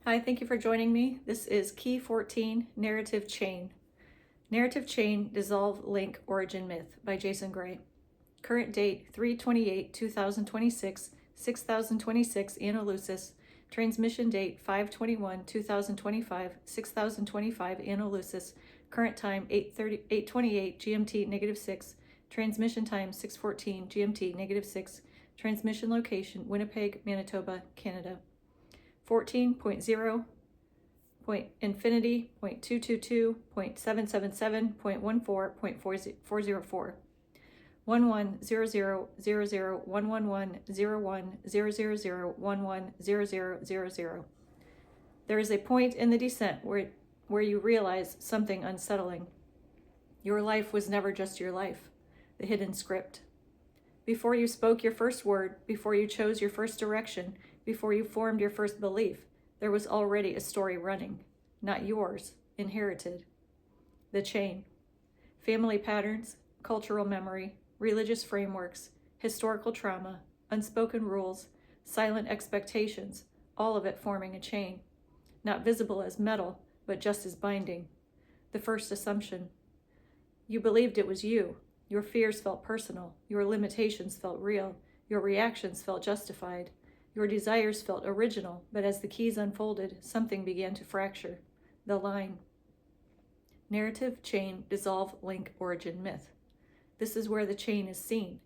Hi, thank you for joining me. This is Key 14, Narrative Chain. Narrative Chain, Dissolve, Link, Origin Myth by Jason Gray. Current date 3/28/2026, 6026 Analusis. Transmission date 5/21/2025, 6025 Analusis. Current time 8:28 GMT -6. Transmission time 6:14 GMT -6. Transmission location Winnipeg, Manitoba, Canada. 14.0.222.777.114.404 1100110100010000. There is a point in the descent where you realize something unsettling. Your life was never just your life, the hidden script. Before you spoke your first word, before you chose your first direction, before you formed your first belief, there was already a story running, not yours, inherited. The chain. Family patterns, cultural memory, religious frameworks, historical trauma, unspoken rules, silent expectations, all of it forming a chain. Not visible as metal, but just as binding. The first assumption. You believed it was you. Your fears felt personal. Your limitations felt real. Your reactions felt justified. Your desires felt original, but as the keys unfolded, something began to fracture. The line. Narrative, chain, dissolve, link, origin, myth. This is where the chain is seen.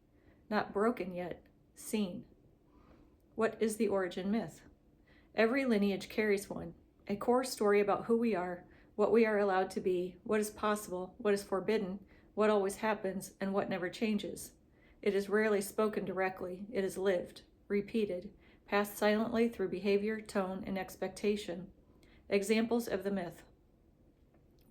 Not broken yet, seen. What is the origin myth? Every lineage carries one. A core story about who we are, what we are allowed to be, what is possible, what is forbidden, what always happens, and what never changes. It is rarely spoken directly. It is lived, repeated, passed silently through behavior, tone, and expectation. Examples of the myth.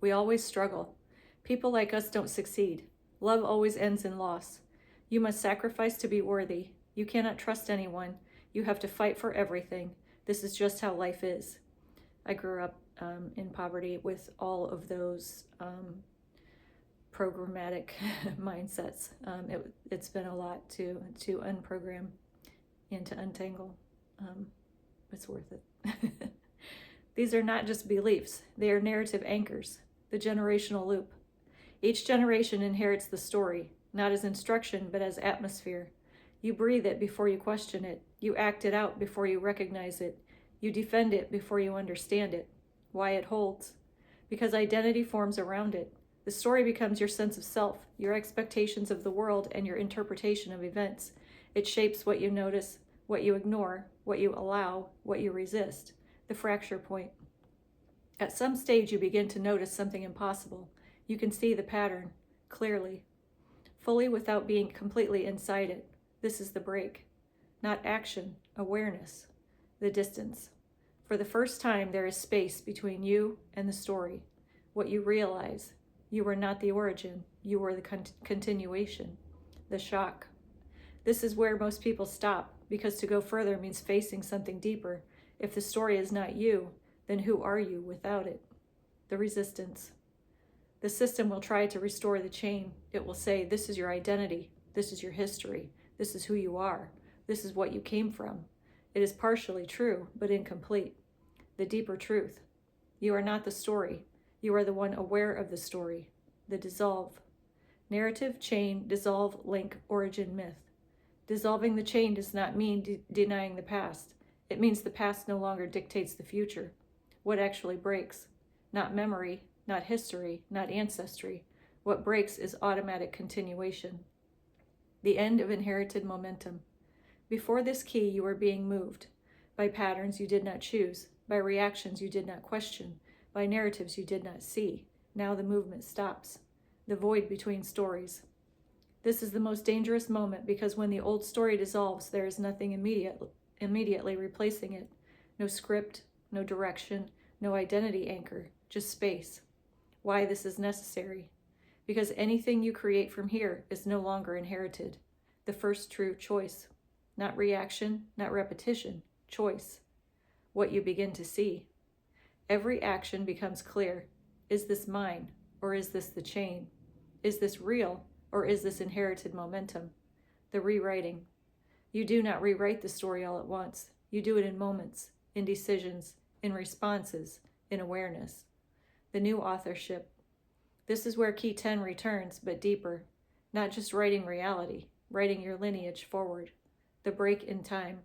We always struggle. People like us don't succeed. Love always ends in loss. You must sacrifice to be worthy. You cannot trust anyone. You have to fight for everything. This is just how life is. I grew up in poverty with all of those programmatic mindsets. It's been a lot to unprogram and to untangle. It's worth it. These are not just beliefs, they are narrative anchors, the generational loop. Each generation inherits the story, not as instruction, but as atmosphere. You breathe it before you question it. You act it out before you recognize it. You defend it before you understand it. Why it holds? Because identity forms around it. The story becomes your sense of self, your expectations of the world, and your interpretation of events. It shapes what you notice, what you ignore, what you allow, what you resist. The fracture point. At some stage, you begin to notice something impossible. You can see the pattern clearly, fully without being completely inside it. This is the break. Not action, awareness, the distance. For the first time, there is space between you and the story. What you realize, you were not the origin, you were the continuation, the shock. This is where most people stop, because to go further means facing something deeper. If the story is not you, then who are you without it? The resistance. The system will try to restore the chain. It will say, this is your identity, this is your history, this is who you are, this is what you came from. It is partially true, but incomplete. The deeper truth. You are not the story. You are the one aware of the story. The dissolve. Narrative, chain, dissolve, link, origin, myth. Dissolving the chain does not mean denying the past. It means the past no longer dictates the future. What actually breaks? Not memory, not history, not ancestry. What breaks is automatic continuation. The end of inherited momentum. Before this key, you were being moved by patterns you did not choose, by reactions you did not question, by narratives you did not see. Now the movement stops. The void between stories. This is the most dangerous moment because when the old story dissolves, there is nothing immediately replacing it. No script, no direction, no identity anchor, just space. Why this is necessary? Because anything you create from here is no longer inherited. The first true choice. Not reaction, not repetition, choice. What you begin to see. Every action becomes clear. Is this mine, or is this the chain? Is this real, or is this inherited momentum? The rewriting. You do not rewrite the story all at once. You do it in moments, in decisions, in responses, in awareness. The new authorship. This is where Key 10 returns, but deeper. Not just writing reality, writing your lineage forward. The break in time.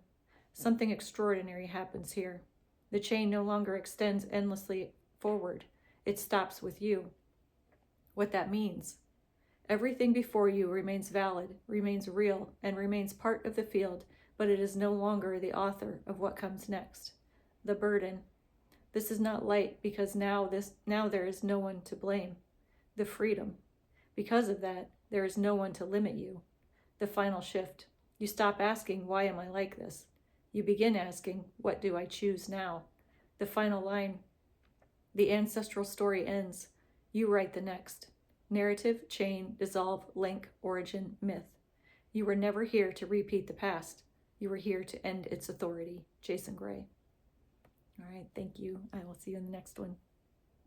Something extraordinary happens here. The chain no longer extends endlessly forward. It stops with you. What that means. Everything before you remains valid, remains real, and remains part of the field, but it is no longer the author of what comes next. The burden. This is not light because now there is no one to blame. The freedom. Because of that, there is no one to limit you. The final shift. You stop asking, why am I like this? You begin asking, what do I choose now? The final line. The ancestral story ends. You write the next. Narrative, chain, dissolve, link, origin, myth. You were never here to repeat the past. You were here to end its authority. Jason Gray. All right, thank you. I will see you in the next one.